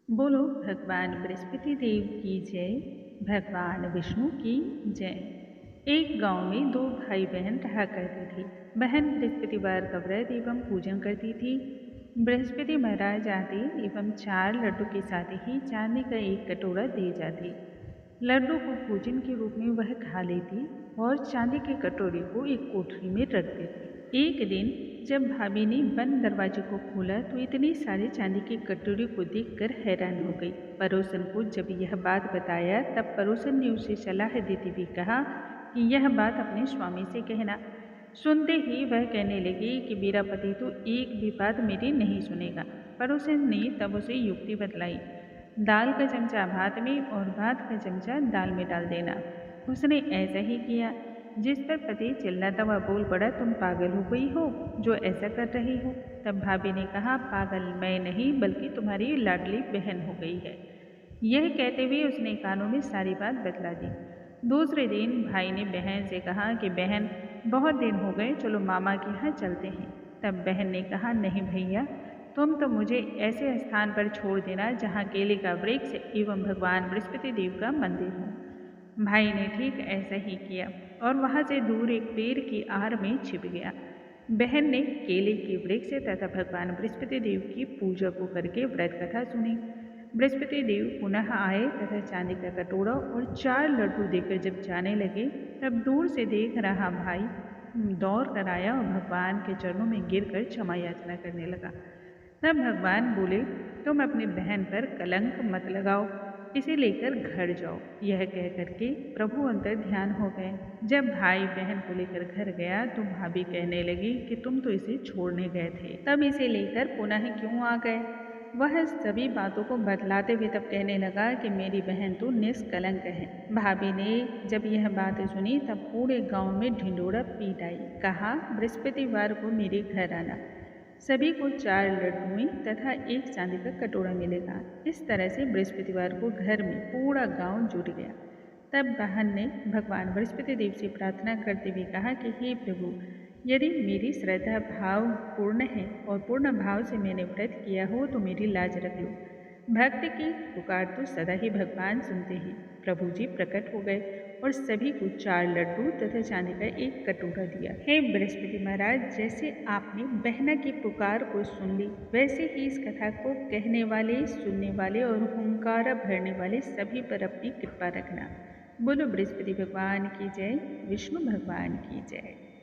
बोलो भगवान बृहस्पति देव की जय। भगवान विष्णु की जय। एक गांव में दो भाई बहन रहा करते थे। बहन बृहस्पतिवार का व्रत एवं पूजन करती थी। बृहस्पति महाराज आते एवं 4 लड्डू के साथ ही चांदी का एक कटोरा दे जाते। लड्डू को भोजन के रूप में वह खा लेती और चांदी के कटोरे को एक कोठरी में रख देती। एक दिन जब भाभी ने बंद दरवाजे को खोला तो इतने सारे चांदी के कटोरे को देखकर हैरान हो गई। पड़ोसन को जब यह बात बताया तब पड़ोसन ने उसे सलाह देते हुए कहा कि यह बात अपने स्वामी से कहना। सुनते ही वह कहने लगी कि मेरा पति तो एक भी बात मेरी नहीं सुनेगा। पड़ोसन ने तब उसे युक्ति बतलाई, दाल का चमचा भात में और भात का चमचा दाल में डाल देना। उसने ऐसा ही किया, जिस पर पति चिल्लाता हुआ बोल पड़ा, तुम पागल हो गई हो जो ऐसा कर रही हो। तब भाभी ने कहा, पागल मैं नहीं बल्कि तुम्हारी लाडली बहन हो गई है। यह कहते हुए उसने कानों में सारी बात बतला दी। दूसरे दिन भाई ने बहन से कहा कि बहन बहुत दिन हो गए, चलो मामा के यहाँ चलते हैं। तब बहन ने कहा, नहीं भैया, तुम तो मुझे ऐसे स्थान पर छोड़ देना जहाँ केले का वृक्ष एवं भगवान बृहस्पति देव का मंदिर हो। भाई ने ठीक ऐसा ही किया और वहां से दूर एक पेड़ की आड़ में छिप गया। बहन ने केले के वृक्ष तथा भगवान बृहस्पति देव की पूजा को करके व्रत कथा सुनी। बृहस्पति देव पुनः आए तथा चांदी का कटोरा और 4 लड्डू देकर जब जाने लगे तब दूर से देख रहा भाई दौड़ कर आया और भगवान के चरणों में गिरकर क्षमा याचना करने लगा। तब भगवान बोले, तुम अपनी बहन पर कलंक मत लगाओ, इसे लेकर घर जाओ। यह कह करके प्रभु अंतर ध्यान हो गए। जब भाई बहन को लेकर घर गया तो भाभी कहने लगी कि तुम तो इसे छोड़ने गए थे, तब इसे लेकर पुनः क्यों आ गए। वह सभी बातों को बतलाते हुए तब कहने लगा कि मेरी बहन तो निष्कलंक है। भाभी ने जब यह बात सुनी तब पूरे गांव में ढिंडोरा पीट आई। कहा, बृहस्पतिवार को मेरे घर आना, सभी को 4 लड्डुएं तथा एक चांदी का कटोरा मिलेगा। इस तरह से बृहस्पतिवार को घर में पूरा गांव जुट गया। तब बहन ने भगवान बृहस्पति देव से प्रार्थना करते हुए कहा कि हे प्रभु, यदि मेरी श्रद्धा भाव पूर्ण है और पूर्ण भाव से मैंने व्रत किया हो तो मेरी लाज रख लो। भक्त की पुकार तो सदा ही भगवान सुनते हैं। प्रभु जी प्रकट हो गए और सभी को 4 लड्डू तथा चांदी का एक कटोरा दिया। हे बृहस्पति महाराज, जैसे आपने बहना की पुकार को सुन ली, वैसे ही इस कथा को कहने वाले, सुनने वाले और हुंकारा भरने वाले सभी पर अपनी कृपा रखना। बोलो बृहस्पति भगवान की जय, विष्णु भगवान की जय।